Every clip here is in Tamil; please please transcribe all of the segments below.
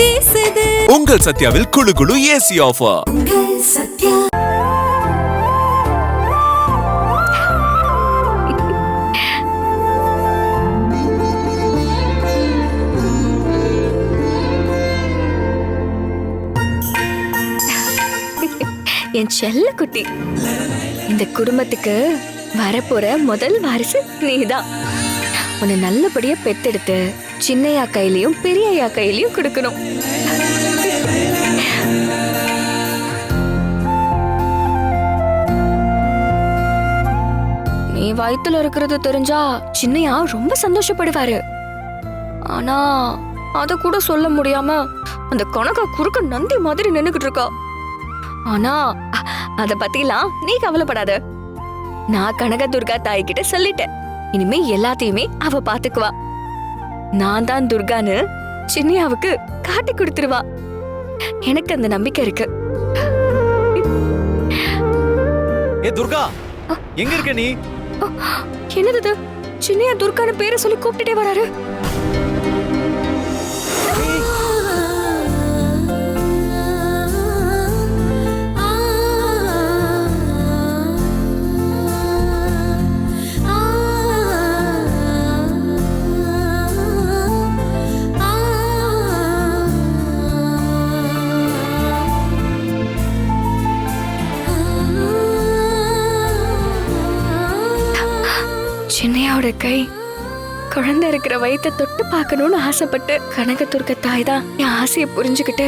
வீசுது. உங்கள் சத்யாவில் குளு குளு ஏசி ஆஃபர். சத்யா. என் செல்ல குட்டி, இந்த குடும்பத்துக்கு வரப்போற முதல் வாரிசு நீதான். உன்னை நல்லபடியா பெத்தெடுத்து சின்னையா கையிலயும் பெரியய்யா கையிலயும் கொடுக்கணும். நீ வயித்துல இருக்கிறது தெரிஞ்சா சின்னையா ரொம்ப சந்தோஷப்படுவாரு. ஆனா அத கூட சொல்ல முடியாம அந்த கணக்கா குறுக்க நந்தி மாதிரி நின்னுகிட்டு இருக்கா. ஆனா அத பத்திலாம் நீ கவலைப்படாத. நான் கனக துர்கா தாய் கிட்ட சொல்லிட்டேன். இனிமே எல்லாத்தையுமே அவ பாத்துக்குவா. நான் தான் துர்கான்னு சின்னையாவுக்கு காட்டி கொடுத்துருவா. எனக்கு அந்த நம்பிக்கை இருக்கு. ஏ துர்கா, எங்க இருக்க நீ? என்னது சின்னையா துர்கான்னு பேரை சொல்லி கூப்பிட்டுட்டே வராரு. சின்னையாவோட கை குழந்தை இருக்கிற வயித்தை தொட்டு பார்க்கணும்னு ஆசைப்பட்டு கனகதுர்க தாய் தான் என் ஆசையை புரிஞ்சுக்கிட்டு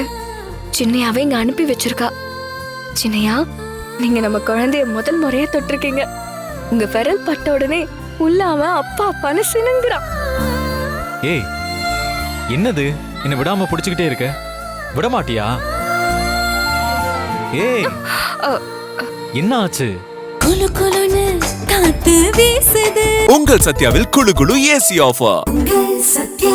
சின்னையாவை இங்க அனுப்பி வச்சிருக்கா. சின்னையா, நீங்க நம்ம குழந்தைய முதல் முறையா தொட்டிருக்கீங்க. உங்க விரல் பட்ட உடனே உள்ளாம அப்பா அப்பான்னு சினுங்குறான். ஏய், என்னது என்ன விடாம புடிச்சுக்கிட்டே இருக்க? விட மாட்டியா? ஏய், என்ன ஆச்சு? குளு குளுன்னு காத்து வீசுது. உங்கள் சத்யாவில் குளு குளு ஏசி ஆஃபர். சத்யா.